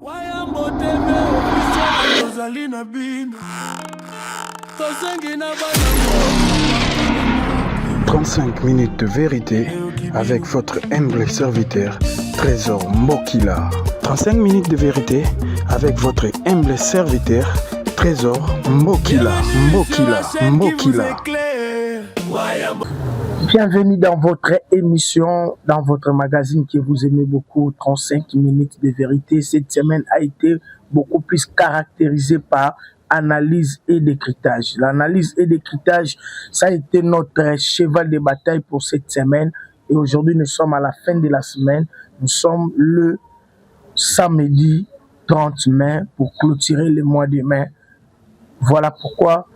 35 minutes de vérité avec votre humble serviteur, Trésor Mbokila. 35 minutes de vérité avec votre humble serviteur, Trésor Mbokila. Bienvenue dans votre émission, dans votre magazine que vous aimez beaucoup, 35 minutes de vérité. Cette semaine a été beaucoup plus caractérisée par analyse et décryptage. L'analyse et décryptage, ça a été notre cheval de bataille pour cette semaine. Et aujourd'hui, nous sommes à la fin de la semaine. Nous sommes le samedi 30 mai pour clôturer le mois de mai. Voilà pourquoi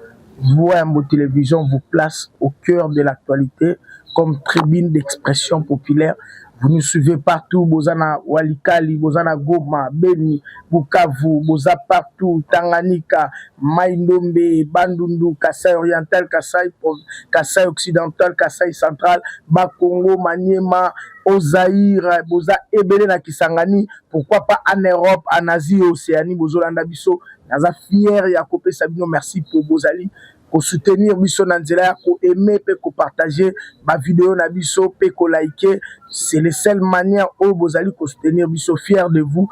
Voyambo Télévision vous place au cœur de l'actualité comme tribune d'expression populaire. Vous nous suivez partout, Bozana Walikali, Bozana Goma, Beni, Bukavu, Boza partout, Tanganyika, Maïndombe, Bandundu, Kassai Oriental, Kassai Occidental, Kassai Central, Bakongo, Maniema, Ozaïr, Boza Ebele na Kisangani, pourquoi pas en Europe, en Asie, Océanie, Bozolanda Bisso, Naza fier, Yakopé Sabino, merci pour Bozali. Pour soutenir biso nanzela, pour aimer, pour partager ma vidéo na biso, pour liker, c'est la seule manière où vous allez soutenir biso, fier de vous.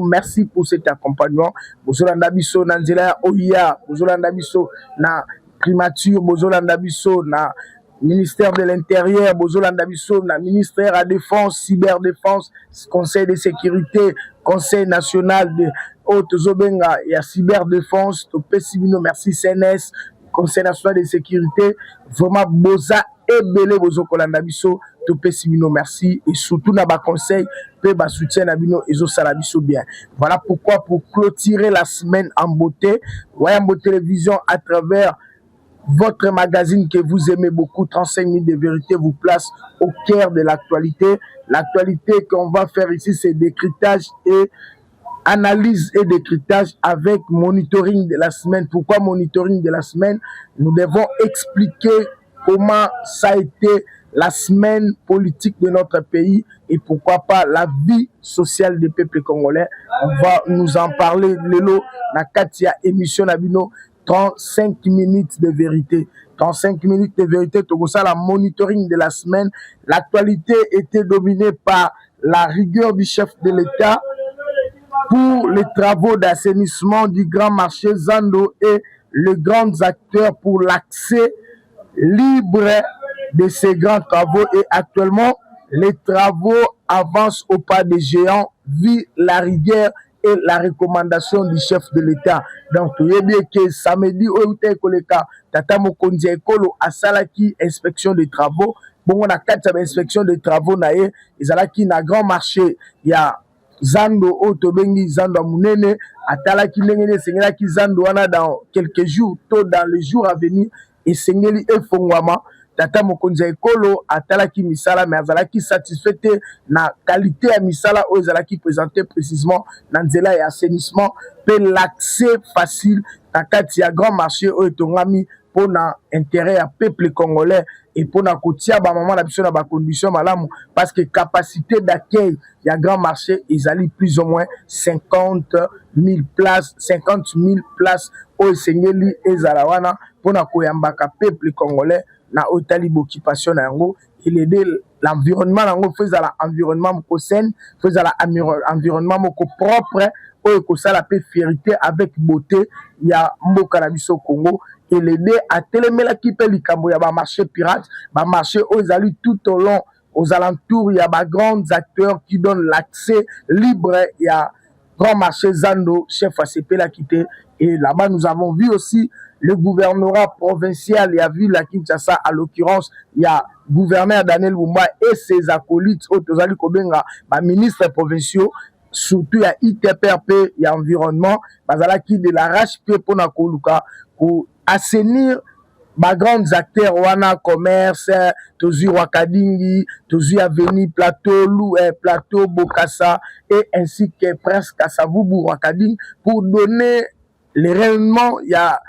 Merci pour cet accompagnement. Bozolanda biso nanzela oya, bozolanda biso na primature, bozolanda biso na ministère de l'Intérieur, bozolanda biso na ministère à défense, cyberdéfense, conseil de sécurité, conseil national de haute zobenga et à cyberdéfense, to pessimino merci CNS, conseil national de sécurité, vraiment boza ebele bozo kolanda biso, to pessimino merci et surtout na ba conseil pe ba soutien na bino ezo sala biso bien. Voilà pourquoi pour clôturer la semaine en beauté, Voyambo Télévision à travers votre magazine que vous aimez beaucoup, 35 minutes de vérité, vous place au cœur de l'actualité. L'actualité qu'on va faire ici, c'est décryptage et analyse et décryptage avec monitoring de la semaine. Pourquoi monitoring de la semaine? Nous devons expliquer comment ça a été la semaine politique de notre pays et pourquoi pas la vie sociale des peuples congolais. On va nous en parler. Lelo, na Katia, émission Nabino. 35 minutes de vérité. 35 minutes de vérité, tout ça, la monitoring de la semaine. L'actualité était dominée par la rigueur du chef de l'État pour les travaux d'assainissement du grand marché Zando et les grands acteurs pour l'accès libre de ces grands travaux. Et actuellement, les travaux avancent au pas des géants, vu la rigueur et la recommandation du chef de l'État. Donc, tu sais bien que samedi, Tata Mokonzi Ekolo a salaki inspection des travaux. Bon, on a 4 inspections des travaux, ils ont na grand marché. Il y a Zando, Otobengi, Zando Mounene, Atalaki Nengene, Sengelaki Zando, dans quelques jours, tôt dans les jours à venir, et Sengeli et Fongwama. Tata Mokonzi Ekolo atalaki misala mais azalaki satisfait na qualité ya misala o ezalaki présenté précisément na nzela ya assainissement pe l'accès facile na kati ya grand marché o etongami pour na intérêt ya peuple congolais et pour na kotia ba maman na biso na ba condition malamu parce que capacité d'accueil ya grand marché ezali plus ou moins 50 000 places o esengeli ezala wana pour na koyambaka peuple congolais na otali occupation na yango il aider l'environnement nango faisait l'environnement moko sain faisait l'environnement moko propre oyo ko sala pe fierté avec beauté ya mboka na biso Congo et l'aider à telemela ki pe likambo ya ba marché pirate ba marché oyo ezali tout au long aux alentours il y a ba grands acteurs qui donnent l'accès libre ya grand marché Zando chef ACP l'a quitté et là-bas nous avons vu aussi le gouvernorat provincial, il y a vu la Kinshasa, à l'occurrence, il y a gouverneur Daniel Bumba et ses acolytes, Otozali Kobenga, ministres provinciaux, surtout il y a ITPRP, il y a environnement, Bazala qui de l'arrache-pied pour Nakoluka, pour assainir ma grands acteurs, Wana Commerce, Tozu Wakadingi, Tozu Aveni, Plateau Bokassa, et ainsi que presque Kasavubu Wakading, pour donner les rayonnements, il y a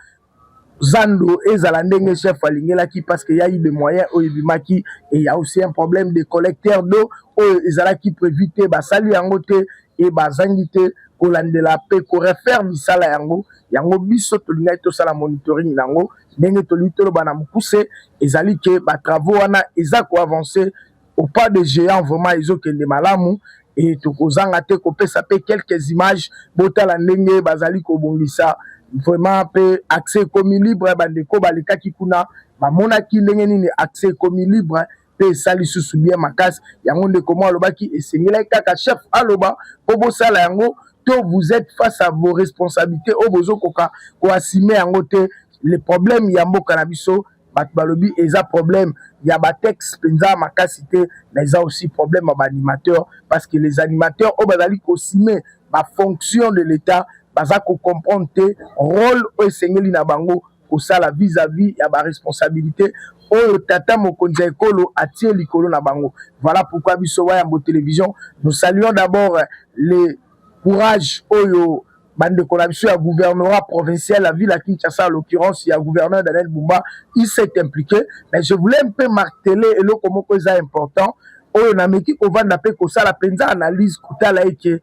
Zando et Zalandenge chef Alingela qui parce qu'il y a eu des moyens au Ibimaki et il y a aussi un problème de collecteurs d'eau au Ezala qui peut éviter Basali Angote et bazangi te kolandela pe ko refaire misala yango biso tolinga to sala monitoring nango ndenge toli to bana mukuse ezali ke ba travaux wana eza ko avancer au pas de géant vraiment ezokende malamu et tokozanga te kopesa pe quelques images botala ndenge bazali kobongisa vraiment pe accès komi libre bandeko balikaki kuna bamonaki ndenge nini accès komi libre pe sali susu bien makasi yango ndeko mo alobaki esengeli kaka chef aloba po bosala yango to vous êtes face à vos responsabilités au bozo koka ko assumer yango te les problèmes ya mboka na biso bat balobi eza problème ya ba texte penza makasi te mais eza aussi problème ba animateurs parce que les animateurs au bazali ko assumer ba fonction de l'état baza ko comprendre te rôle o esengeli na bango ko sala vis-à-vis ya ba responsabilité oyo tata mokonzi ya ekolo atie likolo na bango. Voilà pourquoi biso wa yambo télévision nous saluons d'abord les courage oyo bandeko na biso ya gouvernorat provincial la ville à Kinshasa en l'occurrence il y a gouverneur Daniel Bumba il s'est impliqué mais je voulais un peu marteler et le comment que ça important oyo na meki ko vanda pe ko sala penza analyse kutala eke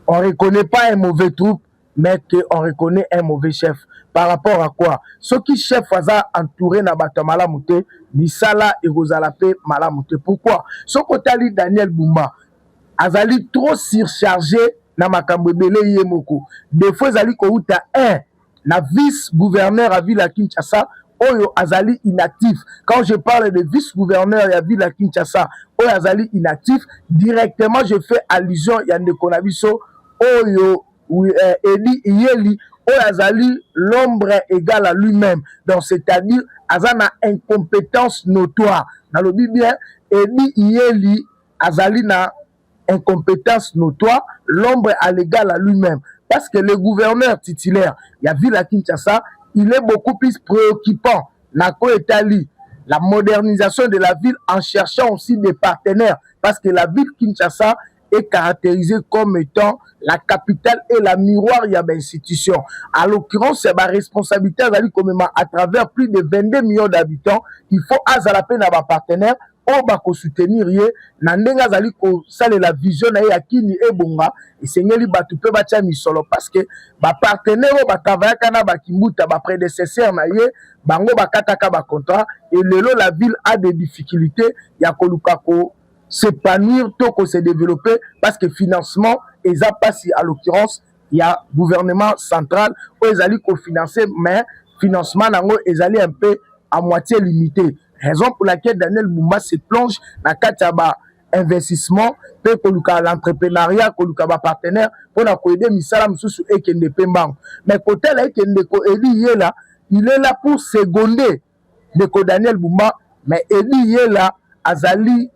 on reconnaît pas un mauvais troupe mais qu'on reconnaît un mauvais chef. Par rapport à quoi? Ce qui chef a entouré na bato malamute, misala et rozalape malamute. Pourquoi? Ce côté Daniel Bumba, azali trop surchargé na makambo ebele yemoko. Des fois azali ko uta un na vice-gouverneur à Ville à Kinshasa, oyo azali inactif. Quand je parle de vice-gouverneur à Ville à Kinshasa, oyo azali inactif, directement je fais allusion yande konabiso oyo Edi Yeli Oyazali l'ombre égale à lui-même. Donc c'est-à-dire azana incompétence notoire. Dans le bien Edi Yeli azali na incompétence notoire, l'ombre à l'égal à lui-même. Parce que le gouverneur titulaire, il y a Ville à Kinshasa, il est beaucoup plus préoccupant. Nako Etali, la modernisation de la ville en cherchant aussi des partenaires. Parce que la ville Kinshasa est caractérisée comme étant la capitale et la miroir y a d'institutions. À l'occurrence, c'est ma responsabilité à travers plus de 22 millions d'habitants. Il faut azalaper na ba partenaire o ba ko soutenir ye na ndenga zali ko sale la vision na ya kini e bonga et sengeli batu pe bacha misolo parce que ba partenaire o ba travailler kana ba kimbuta ba prédécesseur na ye bango ba kataka ba contrat et lelo la ville a des difficultés ya koluka ko s'épanouir, tout qu'on s'est développé parce que financement, ils a pas si à l'occurrence, il y a gouvernement central où ils allaient co-financer, mais financement, ils allaient un peu à moitié limité. Raison pour laquelle Daniel Bumba se plonge dans Kachaba investissement, peut que l'entrepreneuriat, que le partenaire, pour aider Misalam Soussou et Kende Pembang. Mais côté là, Kende Ko Eli là, il est là pour seconder de Daniel Bumba, mais Eli là, Azali,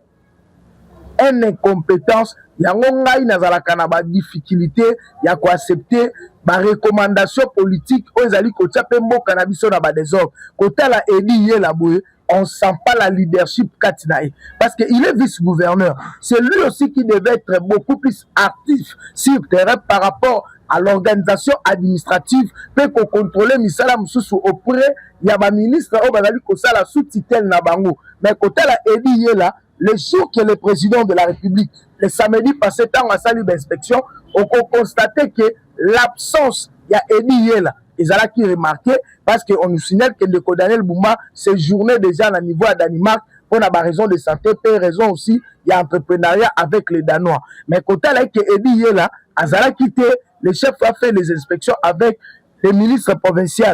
une incompétence, yango ngai nazalaka na ba difficulté ya ko accepter ba recommandation politique o ezali ko tia pe mboka na biso na ba désordre kota la Edi ye la boye on sent pas la leadership Katinae parce que il est vice-gouverneur, c'est lui aussi qui devait être beaucoup plus actif sur terrain par rapport à l'organisation administrative peut qu'on contrôler misala mususu auprès ya ba ministre o bazali ko sala sous tutelle na bango mais kota la Edi ye la le jour que le président de la République, le samedi passé, tant à salut d'inspection, on constatait que l'absence, il y a Edi Yela, ils allaient qui remarquer, parce qu'on nous signale que le Daniel Bumba séjournait déjà à niveau à Danemark, pour la raison de santé, pour raison aussi, il y a entrepreneuriat avec les Danois. Mais quand elle a que Edi Yela, Azala quitté, le chef a fait les inspections avec les ministres provinciaux.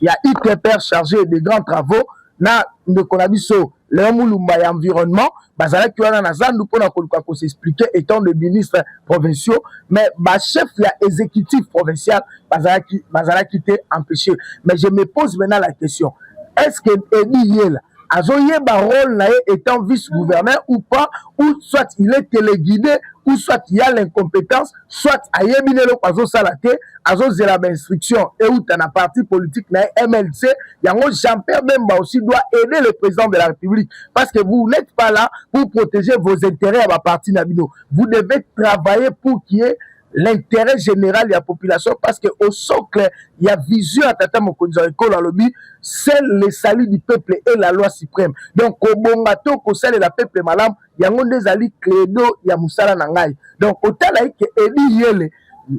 Il y a ITPR chargé des grands travaux, na de Konabiso, le Moulumba et environnement, bazala qui wana na zandu pona ko s'expliquer étant des ministres provinciaux, mais ba chef la exécutif provincial bazala qui était empêché. Mais je me pose maintenant la question, est-ce que Edi Yela azoye ba rôle na étant vice-gouverneur ou pas, ou soit il est téléguidé, ou soit il y a l'incompétence, soit ayebine lo azo salate, azo zela ba instruction et ou dans la partie politique na MLC, yango Jean-Pierre Bemba aussi doit aider le président de la République parce que vous n'êtes pas là pour protéger vos intérêts à la partie nabino. Vous devez travailler pour qu'il y ait l'intérêt général de la population, parce que au socle, il y a vision à Tata Mokonzi Ekolo Alobi, c'est le salut du peuple et la loi suprême. Donc, au bongato, au salut la peuple malam, il y a un des alliés credo, il y a Moussala Nangai. Donc, au talaï que Eli Yele,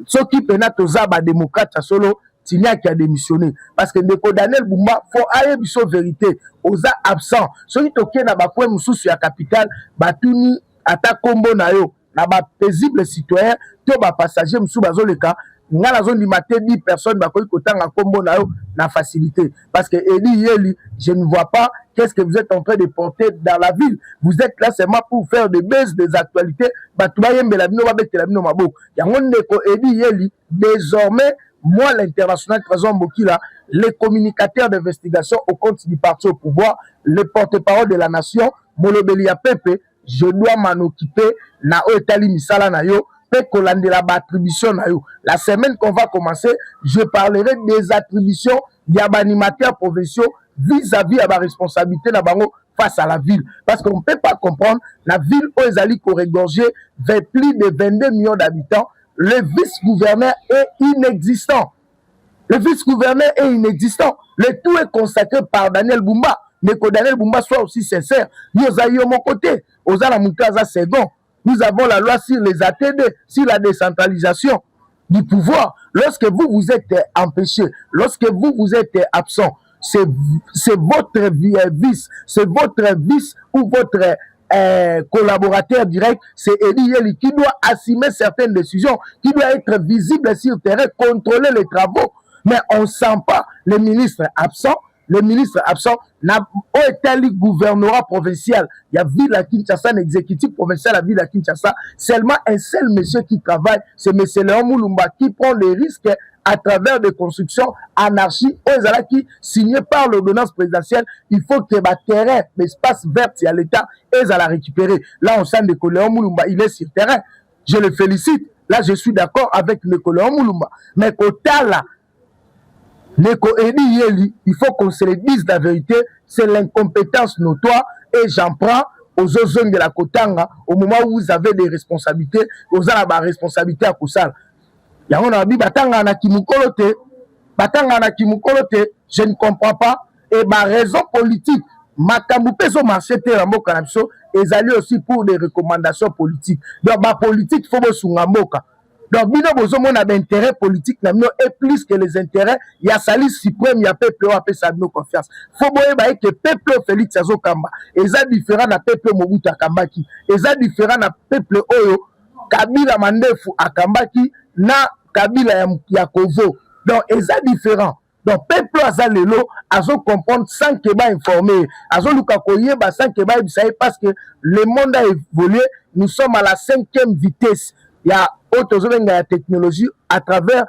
ceux qui penat aux abats démocrates, solo, Tigna qui a démissionné. Parce que Ndeko Daniel Bumba, faut aller biso vérité, aux absents. Ceux qui toquent na bakoué moussou sur la capitale, Batouni, Ata Kombo na yo, na ba paisible citoyen, to ba passager moussou bazoleka, nga la zone du matin, 10 personnes, bakoui kotanga Kombo na yo, na facilité. Parce que Eli Yeli, je ne vois pas qu'est-ce que vous êtes en train de porter dans la ville. Vous êtes là seulement pour faire des baisses des actualités. Batouba yembe la bino, babete la bino mabo. Yangon neko Eli Yeli, désormais, moi, l'international Trésor Mbokila, les communicateurs d'investigation au compte du parti au pouvoir, le porte-parole de la nation, Molobelia Pepe, je dois m'en occuper, na Otali Misala na yo, pe kolande la attribution na yo. La semaine qu'on va commencer, je parlerai des attributions d'animateurs provinciaux vis-à-vis à ma responsabilité na bango face à la ville. Parce qu'on ne peut pas comprendre, la ville où ils allaient corrégorger vers plus de 22 millions d'habitants, le vice-gouverneur est inexistant. Le vice-gouverneur est inexistant. Le tout est consacré par Daniel Bumba. Mais que Daniel Bumba soit aussi sincère. Nous avons mon côté. Nous Nous avons la loi sur les ATD, sur la décentralisation du pouvoir. Lorsque vous êtes empêché, lorsque vous êtes absent, c'est votre vice, c'est votre vice ou votre collaborateur direct, c'est Eli Yeli qui doit assumer certaines décisions, qui doit être visible sur le terrain, contrôler les travaux. Mais on ne sent pas le ministre absent. Le ministre absent n'a pas été le gouvernorat provincial. Il y a ville à Kinshasa, l'exécutif provincial à ville à Kinshasa. Seulement un seul monsieur qui travaille, c'est monsieur Léon Moulumba qui prend les risques à travers des constructions anarchiques qui signées par l'ordonnance présidentielle. Il faut que le terrain, l'espace vert, à l'État, et à la récupérer. Là, on sent que Léon Moulumba, il est sur le terrain. Je le félicite. Là, je suis d'accord avec Léon Moulumba. Mais côté là, Neko Eli Yeli, il faut qu'on se le dise la vérité, c'est l'incompétence notoire et j'en prends aux zones de la Kotanga au moment où vous avez des responsabilités, vous avez la responsabilité à Koussal. Yango na bi batanga na kimukolote, je ne comprends pas et ma raison politique, makambu peso marchete la mboka na biso ezali aussi pour des recommandations politiques. Donc ma politique faut bosunga mboka. Donc, bino bozomona d'intérêt politique est plus que les intérêts. Il y a sali suprême, il y a peuple a sa confiance. Faut boye que peuple Félix Azokamba. Et ça différent na peuple Mobutu Akambaki. Et ça différent na peuple Oyo Kabila Mandefu Akambaki na Kabila Yakovo. Donc, et ça différent. Donc, peuple Azalelo, Azo comprendre sans que ba informer. Azo Lukakoye, sans que ba parce que le monde a évolué. Nous sommes à la 5e vitesse. Il y a la technologie à travers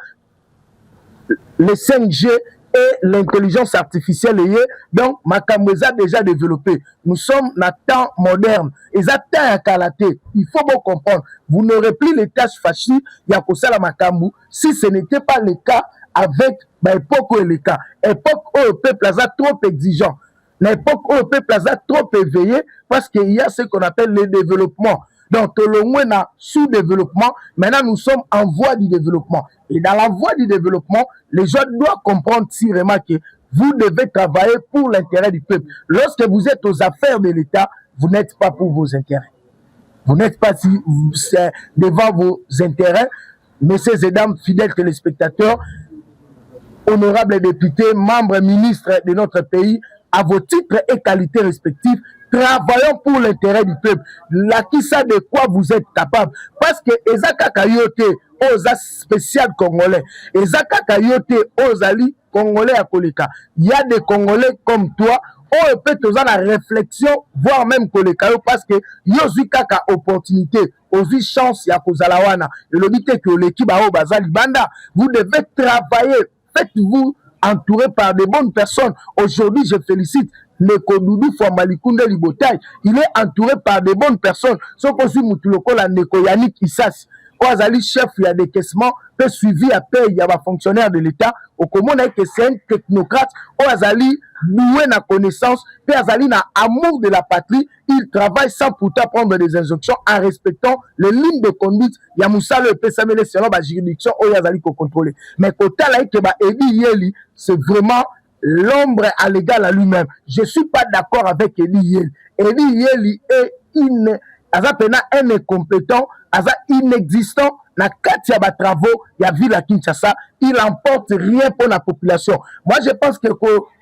le 5G et l'intelligence artificielle. Donc, Makamweza a déjà développé. Nous sommes dans le temps moderne. Et ça, il faut bien comprendre. Vous n'aurez plus les tâches fâchées. Il y a pour ça la Makambu. Si ce n'était pas le cas avec l'époque où le cas. Époque où le peuple est trop exigeant. L'époque où le peuple est trop éveillé parce qu'il y a ce qu'on appelle le développement. Donc, le moins sous-développement, maintenant nous sommes en voie du développement. Et dans la voie du développement, les gens doivent comprendre sérieusement que vous devez travailler pour l'intérêt du peuple. Lorsque vous êtes aux affaires de l'État, vous n'êtes pas pour vos intérêts. Vous n'êtes pas devant vos intérêts. Messieurs et dames, fidèles téléspectateurs, honorables députés, membres, ministres de notre pays, à vos titres et qualités respectifs, travaillons pour l'intérêt du peuple. La qui sait de quoi vous êtes capable. Parce que Ezaka Kayote, Oza spécial congolais, Ezaka Kayote, Ozali congolais à Koleka. Il y a des Congolais comme toi, on peut avoir la réflexion, voire même Koleka, parce que Yosu Kaka opportunité, Ozu chance, ya Kozalawana. Et le but est que l'équipe a Bazali Banda, vous devez travailler, faites-vous entouré par de bonnes personnes. Aujourd'hui, je félicite Neko Doudou Fouambalikunde Libotaï. Il est entouré par de bonnes personnes. Ce qu'on suit Moutuloko la Neko Yannick Issas. Oazali chef, il y a des caissements, peut suivi à paix, il y a des fonctionnaires de l'État. Au commun, c'est un technocrate, Oazali doué na connaissance, puis Azali na amour de la patrie, il travaille sans pourtant prendre des injonctions en respectant les lignes de conduite. Il y a Moussa le PSML selon la juridiction, Oazali ko contrôler. Mais côté là, Edi Yeli, c'est vraiment l'ombre à l'égal à lui-même. Je ne suis pas d'accord avec Edi Yeli. Edi Yeli est un incompétent, inexistant. Na kati ya travaux, ya ville à Kinshasa, il n'emporte rien pour la population. Moi, je pense que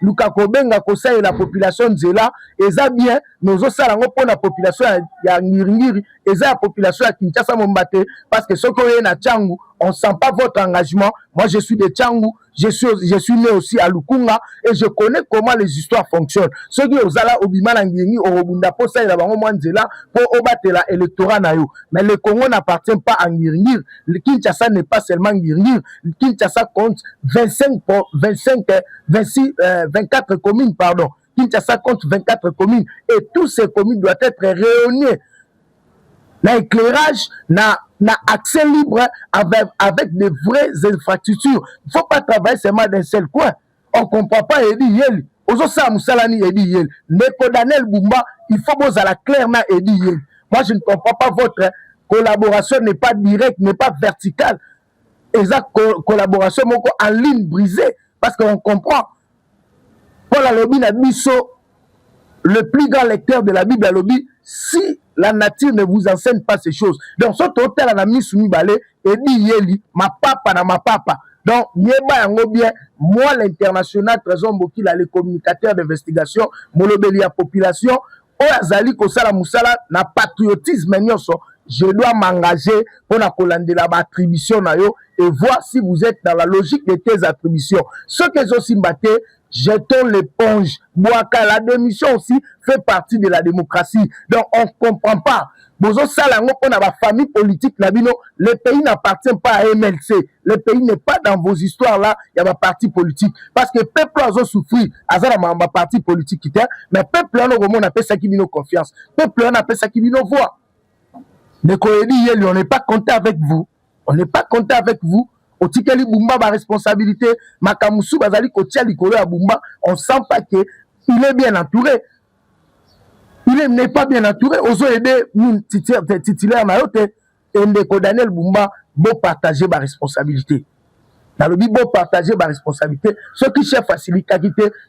Luka Kobenga conseille la population de là, et ça bien, nous aussi pour la population ya Ngiri, et ça la population à Kinshasa Mombate, parce que ce qu'on est na Tchangou, on ne sent pas votre engagement. Moi, je suis de Tchangou, je suis né aussi à Lukunga, et je connais comment les histoires fonctionnent. Ceux qui ont là, Obima Ngiri, Orobunda, pour ça, il y a vraiment là, pour obattre l'électorat nayo. Mais le Congo n'appartient pas à Ngiri. Le Kinshasa n'est pas seulement Ngirngir. Le Kinshasa compte 24 communes, pardon. Kinshasa compte 24 communes. Et tous ces communes doivent être réunies. L'éclairage n'a accès libre avec de vraies infrastructures. Il ne faut pas travailler seulement d'un seul coin. On ne comprend pas Edi Yeli. Ozosa Moussalani Edi Yeli. Neko Daniel Bumba, il faut que vous la clairement Edi Yeli. Moi, je ne comprends pas votre collaboration n'est pas directe, n'est pas verticale. Et ça, collaboration en ligne brisée. Parce qu'on comprend. Paul Alobi n'a biso, le plus grand lecteur de la Bible Alobi, si la nature ne vous enseigne pas ces choses. Donc, ce hôtel a mis sous balai et dit Yeli, ma papa na ma papa. Donc, bien, moi, l'international, Trésor Mbokila, les communicateurs d'investigation, Molobeli à population, Oazali Kosala Moussala, na patriotisme, je dois m'engager pour la attribution et voir si vous êtes dans la logique de tes attributions. Ce que je suis battu, jetons l'éponge. Boaka, la démission aussi fait partie de la démocratie. Donc on ne comprend pas. Bozo Salango, on a la famille politique, le pays n'appartient pas à MLC. Le pays n'est pas dans vos histoires là, il y a un parti politique. Parce que le peuple a souffert, à un parti politique, mais le peuple a appelé ça qui vient confiance. Le peuple a appelé ça qui vient voix. On n'est pas compté avec vous. On n'est pas compté avec vous. Au Tikeli Bumba, ma responsabilité, Makamusu, Bazali, Kotia, Likolo, Bumba, on sent pas qu'il est bien entouré. Il n'est pas bien entouré. Ozo aider, titulaire, et Ndeko Daniel Bumba, beau partager ma responsabilité. Dans le beau partager ma responsabilité. Ceux qui chef facilité,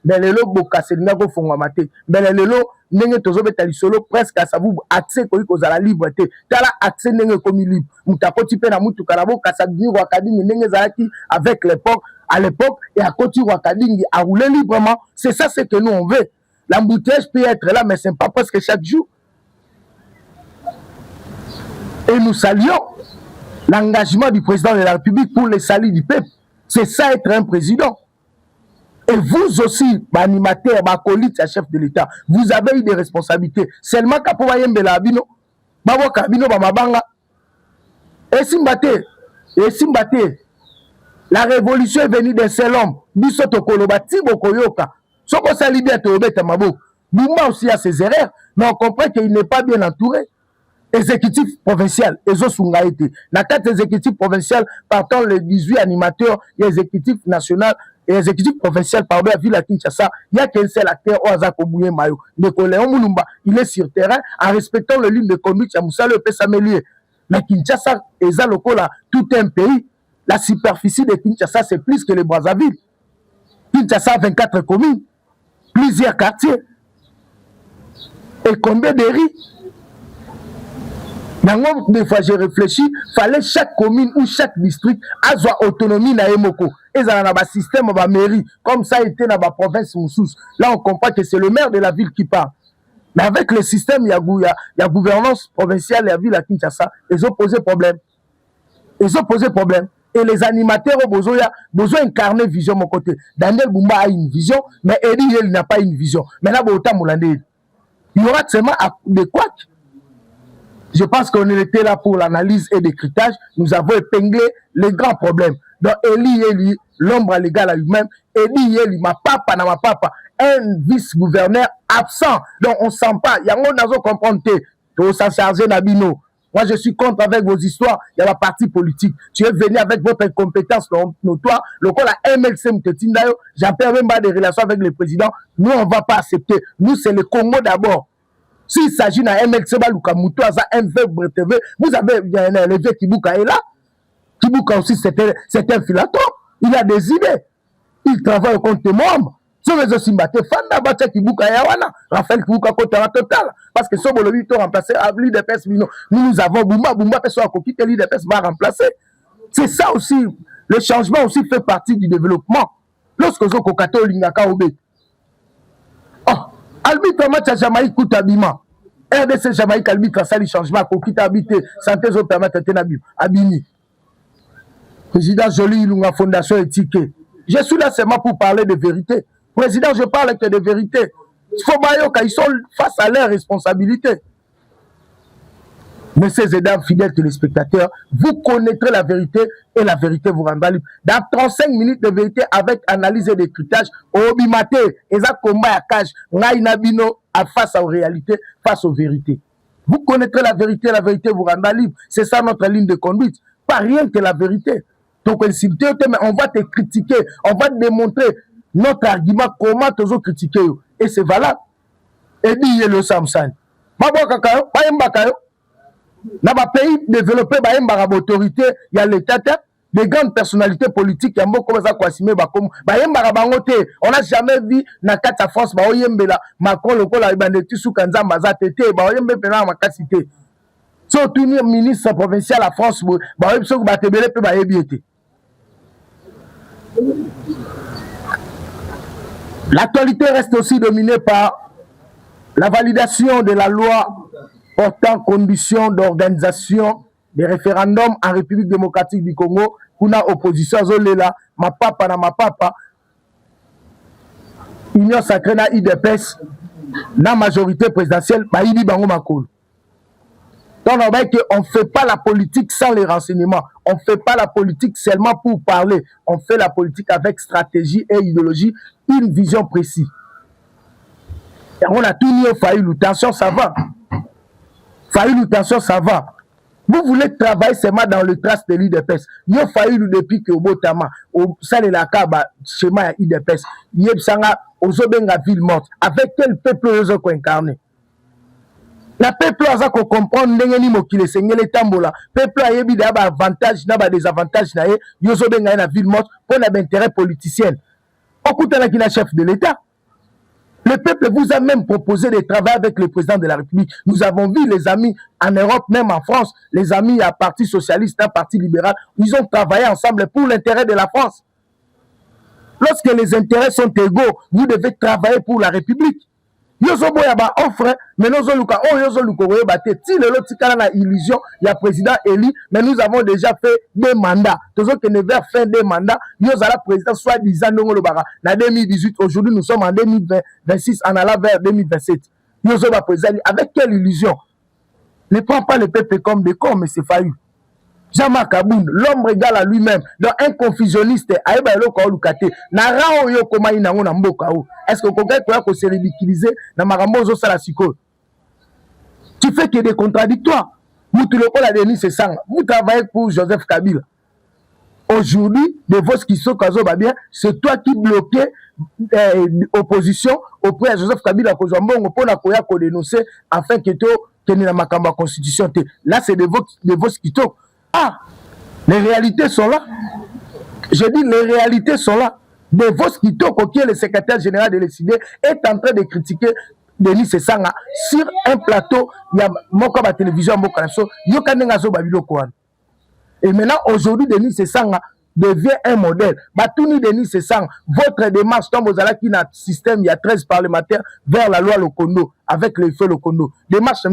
mais les lots, Bokaseninago, Fongwamate, mais les lots, nenge tozo betali solo presque à savoir accès ko za la liberté tala accès nenge komi libre mutakoti pe na mutu karabo kasabini wakadingi nenge zalaki avec l'époque à l'époque et à côté wakadingi à rouler librement. C'est ça ce que nous on veut. L'embouteillage peut être là mais c'est pas presque chaque jour. Et nous saluons l'engagement du président de la République pour le salut du peuple. C'est ça être un président. Et vous aussi, animateur, acolyte, chef de l'État, vous avez eu des responsabilités. Seulement quand vous voyez Mbelabino, Babokabino, Bamabanga, et Simbate, la révolution est venue d'un seul homme, Bissoto Kolobati, Bokoyoka, Soko Salibia Tobeta Mabo. Boumba aussi a ses erreurs, mais on comprend qu'il n'est pas bien entouré. Exécutif provincial, Ezo Sungaïté. Dans 4 exécutifs provinciaux, partant les 18 animateurs, et exécutif national, et exécutif provincial, pardon, à Ville à Kinshasa, il n'y a qu'un seul acteur, Oazako Bouye Mayo. Léon Moulumba, il est sur terrain en respectant le ligne de conduite, Yamoussa le Pessamelier. Mais Kinshasa, Eza Lokola, tout un pays, la superficie de Kinshasa, c'est plus que le Brazzaville. Kinshasa, 24 communes, plusieurs quartiers. Et combien de riz? Des fois, j'ai réfléchi, fallait chaque commune ou chaque district avoir autonomie na Emoko. Et ça dans un système, dans mairie, comme ça a été dans la province Moussous. Là, on comprend que c'est le maire de la ville qui parle. Mais avec le système, il y a gouvernance provinciale et la ville à Kinshasa, ils ont posé problème. Et les animateurs ont besoin d'incarner vision de mon côté. Daniel Bumba a une vision, mais Edi il n'a pas une vision. Mais là, il y aura seulement des couacs. Je pense qu'on était là pour l'analyse et l'écritage. Nous avons épinglé les grands problèmes. Donc, Eli, l'ombre légale à lui-même. Eli, ma papa, un vice-gouverneur absent. Donc, on ne sent pas. Il y a un autre comprendre. On s'en charge Nabino. Moi, je suis contre avec vos histoires. Il y a la partie politique. Tu es venu avec votre incompétence notoire. Le coup, la MLC, j'appelle même pas des relations avec le président. Nous, on ne va pas accepter. Nous, c'est le Congo d'abord. S'il s'agit d'un MLC, vous avez le vieux Kibuka est là. Kibuka aussi, c'est un filateur. Il a des idées. Il travaille contre les membres. Si vous avez Simbate, Fanda Bacha Kibuka Yawana, Raphaël Kibuka Kotara Total. Parce que si vous avez remplacé l'IDPS, nous avons Boumba, personne qui l'IDPS va remplacer. C'est ça aussi. Le changement aussi fait partie du développement. Lorsque vous avez Kokato Lingaka Obe. Oh, arbitre match à Jamaïque Koutabima. RDC Jamaïque arbitre ça le changement. Kokita habité, santé zo permettre Abimi. Président Joly Ilunga Fondation éthique. Je suis là seulement pour parler de vérité. Président, je parle que de vérité. Il faut qu'ils sont face à leurs responsabilités. Messieurs et dames, fidèles téléspectateurs, vous connaîtrez la vérité et la vérité vous rendra libre. Dans 35 minutes de vérité avec analyse et décryptage, au bimate, et ça combat à cage, nainabino face aux réalités, face aux vérités. Vous connaîtrez la vérité vous rendra libre. C'est ça notre ligne de conduite. Pas rien que la vérité. Donc, on va te critiquer, on va te démontrer notre argument, comment tu as critiqué. Et c'est valable. Et dit le Samsan. Dans les pays développés, il y a l'autorité, il y a l'État, des grandes personnalités politiques, il y a beaucoup de on n'a jamais vu dans la France, Macron, le col, il sous Kanza, Mazatete, surtout le ministre provincial à France, l'actualité reste aussi dominée par la validation de la loi portant conditions d'organisation des référendums en République démocratique du Congo. Kuna opposition zolela ma papa union sacrée na IDPS na majorité présidentielle ba idi bango makolo. Donc on ne fait pas la politique sans les renseignements. On ne fait pas la politique seulement pour parler. On fait la politique avec stratégie et idéologie, une vision précise. Et on a tout mis au Faïlou. Tension, ça va. Faïlou, tension, ça va. Vous voulez travailler seulement dans le trace de l'IDPS. Il y a Faïlou depuis que au Botama, au Salelaka, schéma IDPS, il y a Sanga, aux Obenga ville morte. Avec quel peuple vous avez incarné? La peuple a qu'on comprend n'engeni mokile sengele tambola. Peuple a yebi d'aba avantage n'a pas désavantage na ye. Yozo benga na ville morte pour l'intérêt politicien. Okutana qui na chef de l'État. Le peuple vous a même proposé de travailler avec le président de la République. Nous avons vu les amis en Europe, même en France, les amis à Parti Socialiste, à Parti Libéral, ils ont travaillé ensemble pour l'intérêt de la France. Lorsque les intérêts sont égaux, vous devez travailler pour la République. Yozo boyaba offre, mais nous luka oh yozo luko bate ti le lotikala na illusion, il y a président élu, mais nous avons déjà fait des mandats. Toujours que ne vers fin des mandats, yozo la président soit disant non le bara na 2018, aujourd'hui nous sommes en 2026 en allant vers 2027. Yozo ba président avec quelle illusion? Ne prends pas le peuple comme des cons, mais c'est failli. Jean-Marc Aboun, l'homme régale à lui-même. Donc un confusionniste, est-ce que quelqu'un peut se ridiculiser dans Marambozo Salasiko? Tu fais que des contradictoires. Vous travaillez pour Joseph Kabila. Aujourd'hui, de vos qui sont bien, c'est toi qui bloquais opposition auprès de Joseph Kabila pour dénoncer afin que tu aies la constitution. Là, c'est de vos qui sont. Ah, les réalités sont là. Je dis les réalités sont là. De vos qui qui est le secrétaire général de l'ECD, est en train de critiquer Denis Sessanga sur un plateau. Il y a mon télévision, mon canal. Et maintenant, aujourd'hui, Denis Sessanga devient un modèle. Batouni Denis Sessanga, votre démarche, tant vous allez qui n'a système, il y a 13 parlementaires vers la loi Lokondo, avec le feu Lokondo. Démarche,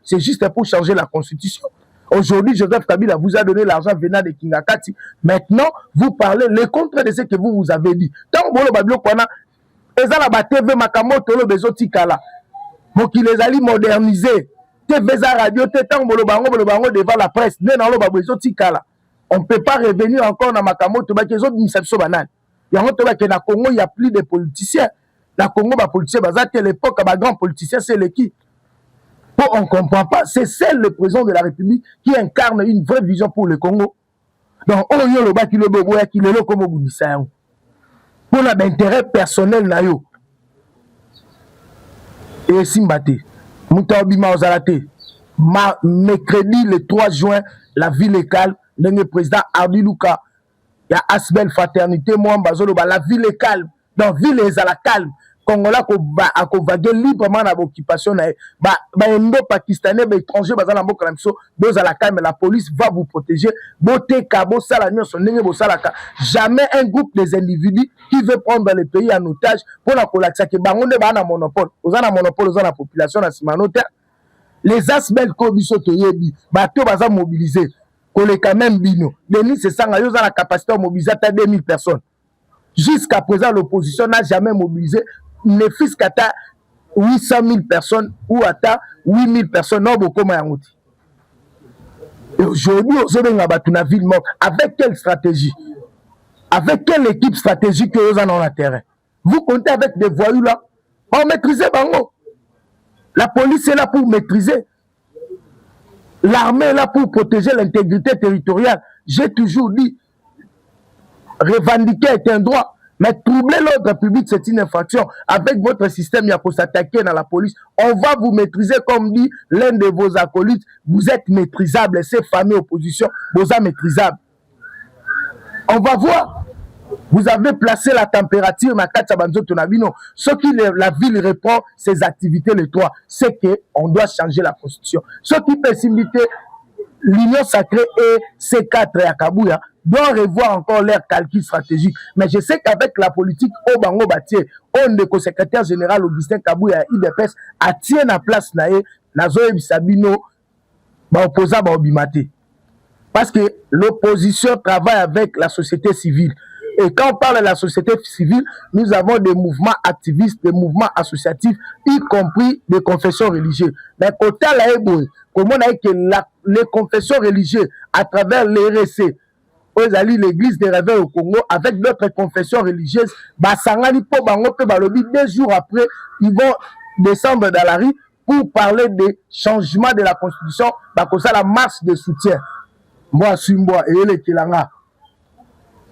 c'est juste pour changer la constitution. Aujourd'hui, Joseph Kabila vous a donné l'argent venant de Kingakati. Maintenant, vous parlez le contraire de ce que vous avez dit. Tant que vous avez dit, TV Makamoto, le Bezotikala. Donc, il les a modernisés. TV Radio, tant que devant la presse. On ne peut pas revenir encore dans Makamoto. Il y a Congo, il n'y a plus de politiciens. Dans Congo, les politiciens, à l'époque, les grands politiciens, c'est l'équipe. on ne comprend pas. C'est seul le président de la République qui incarne une vraie vision pour le Congo. Donc, on y a le bas qui le boboya qui le comme Boubissa. Pour l'intérêt personnel, na yo. Et Simbate, Moutaobima Ozalate, mercredi le 3 juin, la ville est calme. Le président Ardi Luka, il y a Asbel Fraternité, moi, la ville est calme. Donc, la ville est à la calme. Congolais a vagué librement dans l'occupation. Indo pakistanais, étrangers, à la calme, la police va vous protéger. Jamais un groupe des individus qui veut prendre le pays en otage pour la collaxer. Monopole. Vous avez un monopole, vous avez la population, les Asbel Kobisotoyebi, bateau baza mobilisé. Koleka même bino. Denis, c'est ça, ils ont la capacité de mobiliser à 2000 personnes. Jusqu'à présent, l'opposition n'a jamais mobilisé ne fût-ce qu'à 800 000 personnes ou à 8 000 personnes. Non, beaucoup de et aujourd'hui, on a battu la ville morte. Avec quelle stratégie? Avec quelle équipe stratégique que vous en avez dans le terrain? Vous comptez avec des voyous là? On maîtrise Bango. La police est là pour maîtriser. L'armée est là pour protéger l'intégrité territoriale. J'ai toujours dit, revendiquer est un droit, mais troubler l'ordre public, c'est une infraction. Avec votre système, il y a pour s'attaquer dans la police. On va vous maîtriser, comme dit l'un de vos acolytes. Vous êtes maîtrisable. Ces familles opposition, vous êtes maîtrisable. On va voir. Vous avez placé la température dans Katsabanzo Tonabino. Ce qui la ville reprend ses activités le 3, c'est qu'on doit changer la constitution. Ce qui peut s'imiter l'Union sacrée et C4 à Kabouya doivent revoir encore leur calcul stratégique. Mais je sais qu'avec la politique au Bango Batier, on est co-secrétaire général Augustin Kabouya IDPS a tient la place naé Nazoe Sabino opposant à Obimate. Parce que l'opposition travaille avec la société civile. Et quand on parle de la société civile, nous avons des mouvements activistes, des mouvements associatifs, y compris des confessions religieuses. Mais côté la Eboe, comment on a que les confessions religieuses, à travers les RC, l'église des réveils au Congo, avec d'autres confessions religieuses, deux jours après, ils vont descendre dans la rue pour parler des changements de la constitution, la marche de soutien. Moi, Sumboa et les Kilanga.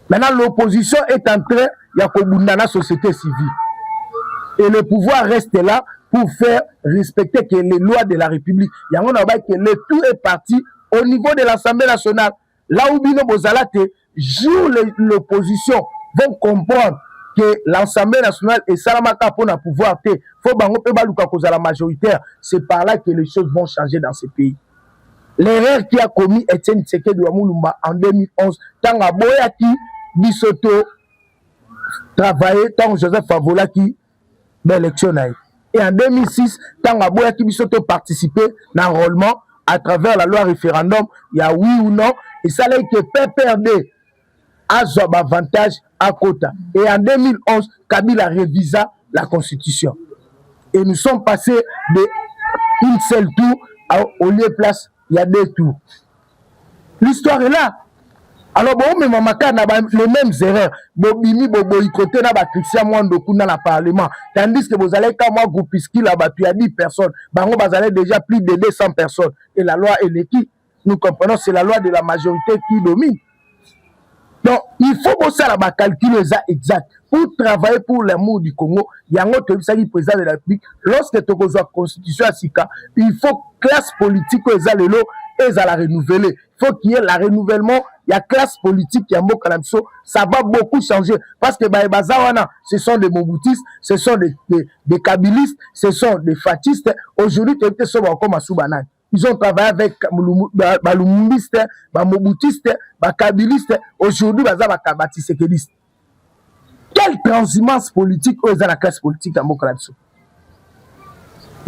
Maintenant, l'opposition est en train de la société civile. Et le pouvoir reste là pour faire respecter que les lois de la République. Il y a que le tout est parti au niveau de l'Assemblée nationale. Là où Bino Bozalate joue l'opposition, vont comprendre que l'Assemblée nationale est Salamaka pour le pouvoir. Il faut que la majoritaire. C'est par là que les choses vont changer dans ce pays. L'erreur qui a commis Etienne Tshisekedi Wamulumba en 2011, tant à Boyaki, Bisoto travaillé, tant Joseph Favola qui l'élection. Et en 2006, tant à Boyaki, Bisoto participé à l'enrôlement à travers la loi référendum, il y a oui ou non, et ça là que PPRD a un avantage à Kota. Et en 2011, Kabila révisa la constitution. Et nous sommes passés d'une seule tour au lieu de place. Il y a 2 tours. L'histoire est là. Alors, bon, mais maman, les mêmes erreurs. Bobini, Boboïkoté, n'a pas Christian Mwandoku dans le Parlement. Tandis que vous allez, quand moi, Groupiski, là-bas, tu as 10 personnes. Bango, vous allez déjà plus de 200 personnes. Et la loi est l'équipe. Nous comprenons, c'est la loi de la majorité qui domine. Donc, il faut bosser là-bas, calculer ça exact. Pour travailler pour l'amour du Congo, il y a un autre président de la République. Lorsque tu as la constitution à Sika, il faut classe politique et la renouveler. Il faut qu'il y ait le renouvellement. Il y a classe politique qui a beaucoup de choses. Ça va beaucoup changer. Parce que ce sont des moboutistes, ce sont des kabylistes, ce sont des fatistes. Aujourd'hui, tu es comme à Soubanan. Ils ont travaillé avec les lumumbistes, les moboutistes, les kabylistes. Aujourd'hui, ils sont des séquelistes. Quelle transhumance politique est dans la classe politique à Mokrabso?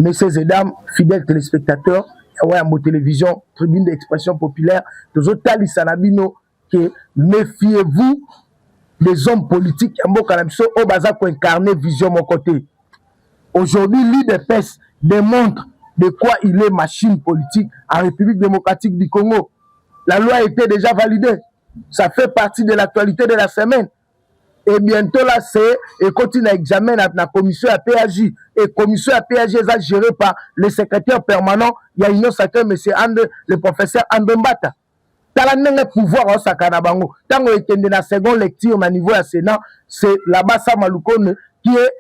Messieurs et dames, fidèles téléspectateurs, à mon télévision, tribune d'expression populaire, tous autres talissanabino, que méfiez-vous des hommes politiques à Mokrabso au bazar pour incarner vision mon côté. Aujourd'hui, l'IDPS démontre de quoi il est machine politique en République démocratique du Congo. La loi a été déjà validée. Ça fait partie de l'actualité de la semaine. et bientôt là c'est et continue à examen la commission à PAJ et commission à PAJ est gérée par le secrétaire permanent il y a une sacrée monsieur le professeur Andombata tala ndenge pouvoir au sakana bango tango ekende na seconde lecture na niveau ya Sénat c'est là-bas ça Malukone qui est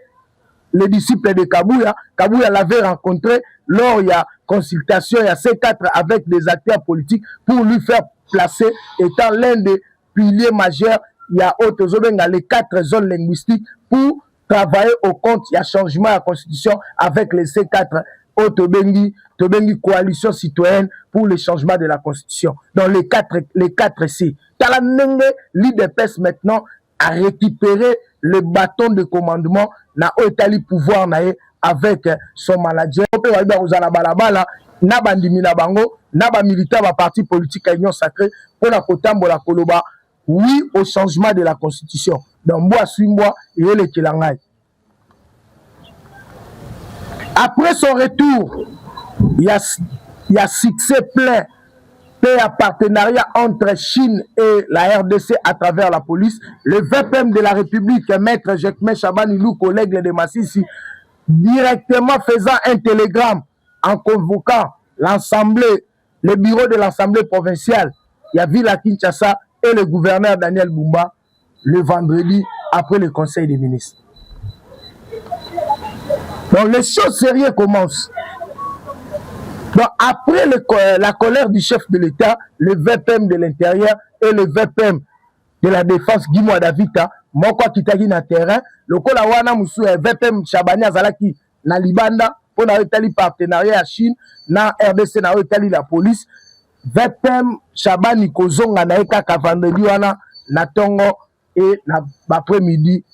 le disciple de Kabouya. Kabouya l'avait rencontré lors il y a consultation il y a C4 avec des acteurs politiques pour lui faire placer étant l'un des piliers majeurs. Il y a les 4 zones linguistiques pour travailler au compte. Il y a changement à la constitution avec les C4 Tobengi coalition citoyenne pour le changement de la constitution. Dans les 4 C. Talanenge, l'IDPS maintenant a récupéré le bâton de commandement na otali pouvoir nae avec son manager. Na bandimi na bango, na ba militaire ba parti politique à Union Sacrée pour la kotambola koloba. Oui au changement de la constitution. Dans Bois Suimbois et le Kilangai. Après son retour, il y a succès plein et un partenariat entre Chine et la RDC à travers la police. Le VPM de la République, Maître Jekme Chabanilou, collègue de Massissi, directement faisant un télégramme en convoquant l'Assemblée, le bureau de l'Assemblée provinciale, il y a Villa Kinshasa et le gouverneur Daniel Bumba le vendredi après le Conseil des ministres. Donc les choses sérieuses commencent. Donc après la colère du chef de l'État, le VPM de l'intérieur et le VPM de la défense, Guimo Davita, Moko Kitagi na terrain, le Kolawana Moussou et VPM Chabani Azalaki na Libanda, pour na Itali partenariat à Chine, na RDC na Itali la police, VPM Chabani Kozonga na Eka Kavandeli wana na Tongo et na après-midi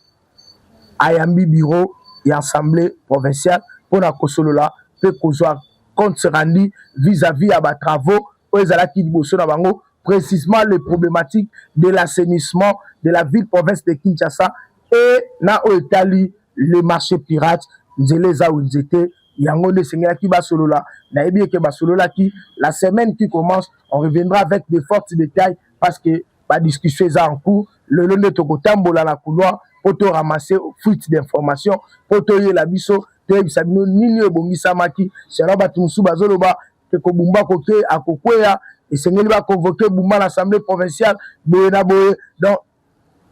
Ayambi bureau et assemblée provinciale pour na Kosolola pe Kozoa compte se rendu vis-à-vis à des travaux aux Alaki de Bosso Nabango, précisément les problématiques de l'assainissement de la ville-province de Kinshasa et na Italie le marché pirate Nzeleza où ils étaient yango de Seigneur qui basolola na ebi ke basolola qui la semaine qui commence on reviendra avec de forts détails parce que la discussion est en cours le long de Tokotambola la couloir pour te ramasser fuite d'informations pour te y la biso Sabino nini ebongisa maki sera batumusu bazoloba ke ko Bumba koke akokwea et Sengeli va convoquer Bumba à l'Assemblée provinciale boyena boye. Donc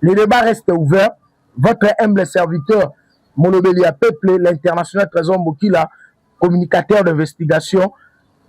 le débat reste ouvert. Votre humble serviteur Molobelia Peuple, l'international Trésor Mbokila, communicateur d'investigation,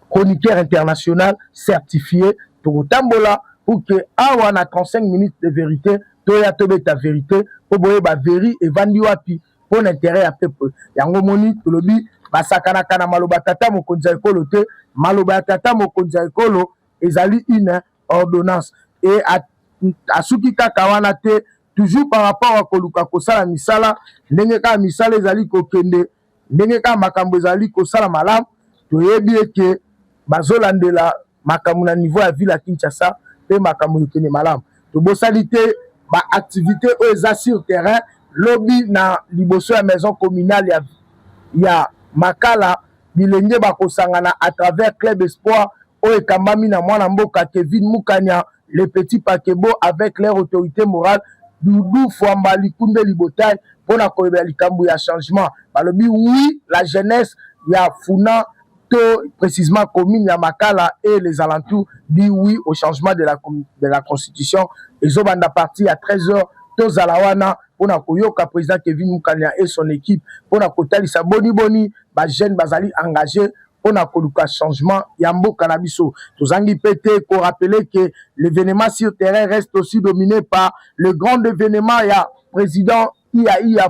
chroniqueur international certifié Tokotambola pour que awana 35 minutes de vérité toya tobe ta vérité pour boye ba veri et vandi wapi pour l'intérêt à peuple. Yango moni tolobi basakana kana maloba tata mokonza ekolo te maloba tata mokonza ekolo ezali une ordonnance et à suki kaka wana te toujours par rapport à koluka kosala misala ndenge ka misala ezali kokende ndenge ka makambo ezali kosala malamu toyebi eke bazolandela makambo na niveau ya ville ya Kinshasa pe makambo ekende malamu tobosali te ba activité oyo eza sur terrain lobby na liboso ya maison communale ya Makala bilenge bakosangana à travers club espoir o ekambami na mwana mboka Kevin Mukanya le petit Pakebo avec leur autorité morale Doudou Fwamba Likunde Libotai pour na koyeba likambo ya changement balobi oui la jeunesse ya Funa to précisément commune ya Makala et les alentours dit oui au changement de la constitution et zobanda parti à 13h Tozalawana pour na koyoka président Kevin Mukanya et son équipe pour na kotalisa boni ba jeune bazali engagé pour na koluka changement ya mboka na biso tozangi pété pour rappeler que l'événement sur terrain reste aussi dominé par le grand événement ya président Ia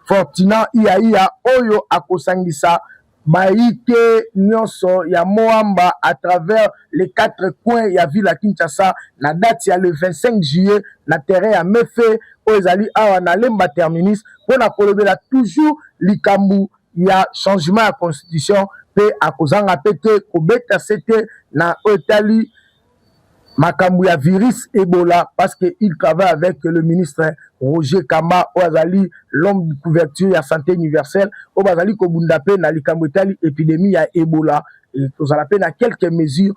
Fortina Ia oyo akosangisa Maïke Nyonso ya Moamba à travers les 4 coins ya ville à Kinshasa na date ya le 25 juillet na terrain ya Mefe Ozali awa na Lemba terminus pour na kolobela toujours likambu ya changement ya constitution pe akozanga pete kobeta sete na Otali makambu ya virus Ebola parce que il travaille avec le ministre Roger Kamba Ozali l'homme de couverture ya santé universelle Ozali ko bundape na likambu Otali épidémie ya Ebola et ozala pe na quelques mesures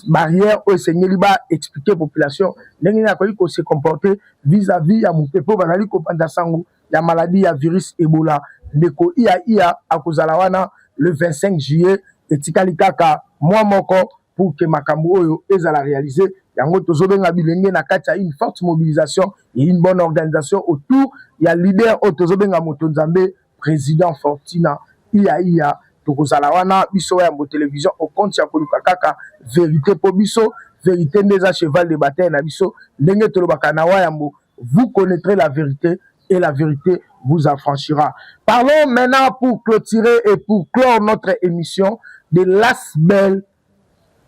barrière au Seigneur liba expliquer population ndenge na ko se comporter vis-à-vis ya mupepo banali ko panda sango ya maladie ya virus Ebola ndeko ia akozala wana le 25 juillet etikali kaka mois moko pour que makambo oyo ezala réaliser yango tozobenga bilenge na kati ya une forte mobilisation et une bonne organisation autour ya leader o tozobenga moto nzambe président Fortina ia tokozala wana biso ya mo télévision au compte ya koluka kaka vérité po biso vérité ndeza cheval de bataille na biso ndenge tolobaka na wayambo vous connaîtrez la vérité et la vérité vous affranchira. Parlons maintenant pour clôturer et pour clore notre émission de l'Asbel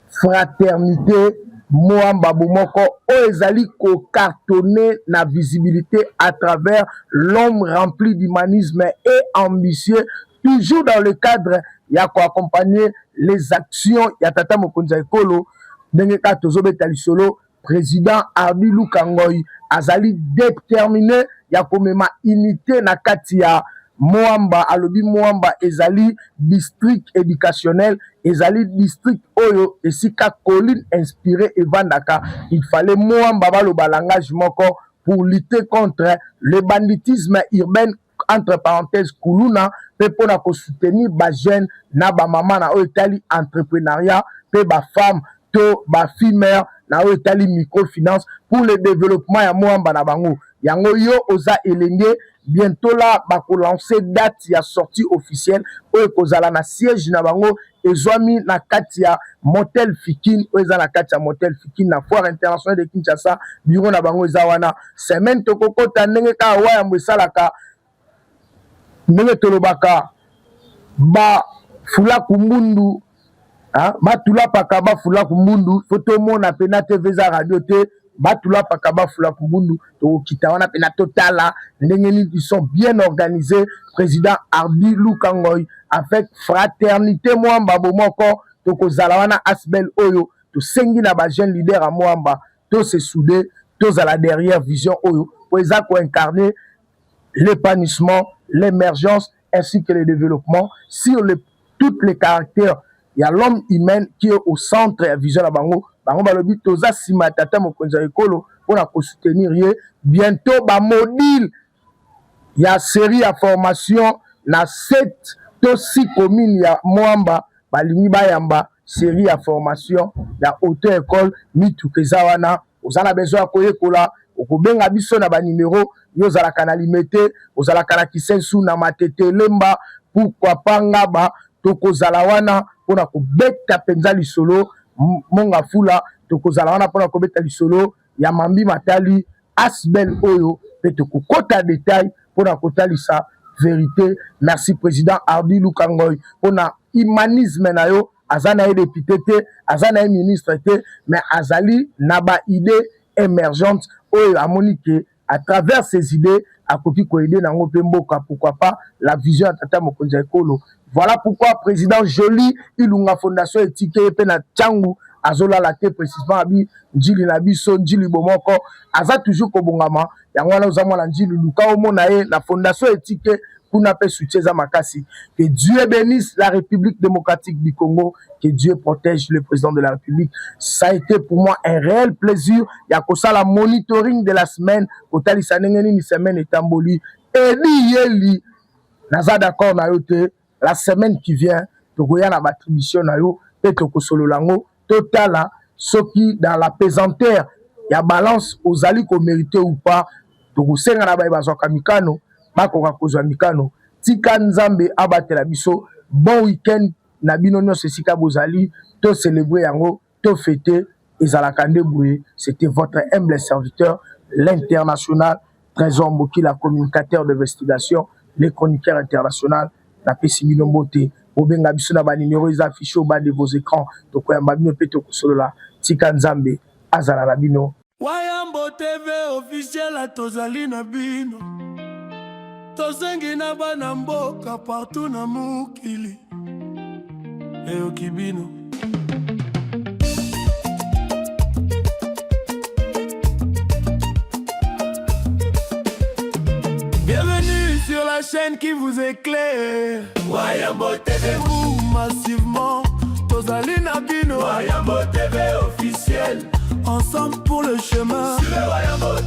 Fraternité Moamba Bomoko ezali ko cartonner la visibilité à travers l'homme rempli d'humanisme et ambitieux, toujours dans le cadre ya ko accompagner les actions ya tata mokonza ekolo ndenge ka tozobeta lisolo président Arbi Lukangoy azali déterminé ya komema unité na kati ya Moamba alobi Moamba ezali district éducationnel ezali district oyo esika colline inspiré evandaka il fallait Moamba baloba langage moko pour lutter contre le banditisme urbain entre parenthèses kuluna pe pona ko soutenir ba jeune na ba mama na oyo tali entrepreneuriat pe ba femme to ba female na oyo tali microfinance pour le développement ya Moamba na bango yango yo oza elenge bientôt là ba ko lancer date ya sortie officielle oyo kozala na siège na bango ezwami na kati ya motel Fikin oza na kati ya motel Fikin na foire internationale de Kinshasa bureau na bango eza wana semaine tokokota ndenge ka waya mwesalaka ndenge tolobaka ba fula kumbundu batula paka ba fula kumbundu photo mona pena TV za radio te batula paka ba fula kumbundu to kita wana pena totala ndenge ni ils sont bien organisés président Arbi Lukangoy avec fraternité Moamba Bomoko to kozala wana Asbel oyo to sengi na ba jeune leader à Moamba to se souder to za la derrière vision oyo pour eza ko incarner l'épanouissement, l'émergence ainsi que le développement sur tous les caractères. Il y a l'homme humain qui est au centre de la vision de Bango. Bango balobi toza sima tata mokonza ekolo pour la soutenir bientôt ba module. Il y a série à formation na 7 to 6 communes ya Moamba balingi bayamba série à formation ya auto école mitukeza wana ozana besoin koyekola okobenga biso na ba numéro yo zala kanali mete ozala kana kisensu na matete lemba pourquoi pas ngaba tokozala wana pona ko beta penza lisolo monga fula tokozala wana pona ko beta lisolo ya mambi matali Asbel oyo pe tokokota détail pona kotalisa vérité. Merci président Arbi Lukangoy pona humanisme na yo azana e député te azana e ministre te mais azali naba idée émergente oyo amonique à travers ces idées à koki ko aider nango pe mboka pourquoi pas la vision à tata mokonza ekolo. Voilà pourquoi président Joly Ilunga Fondation etike pe na Tchangu azola la te précisément abi njili na biso njili bomoko aza toujours ko bongama yango na uzamwa na njili luka omona e na fondation etike kuna pe soutien za makasi. Que Dieu bénisse la République démocratique du Congo, que Dieu protège le président de la République. Ça a été pour moi un réel plaisir. Il y a ça la monitoring de la semaine. Kotali sanengeni ni semaine etamboli. Eli yeli naza d'accord na yote la semaine qui vient tokoya na battribution na yo pe tokosolo lango totala soki dans la pesanteur ya balance ozali ko mériter ou pas tokosenga na bazo kamikano bakoka kozwa mikano tika nzambe abatela biso bon week-end na bino nyonso esika bozali to célébrer yango to fêter ezalaka nde boye. C'était votre humble serviteur l'international Trésor Mokila, communicateur d'investigation, les chroniqueurs international na pesi bino mbote obenga biso na ba numéro is affiché au bas de vos écrans to koyamba bino pe to kosolola tika nzambe azala na bino. Wayambo TV officiel atozali na bino tosengi na bana mboka partout na mukili eokibino. Bienvenue sur la chaîne qui vous éclaire Wayambo TV. Massivement tozali na bino. Wayambo TV officiel. Ensemble pour le chemin. Suivez Wayambo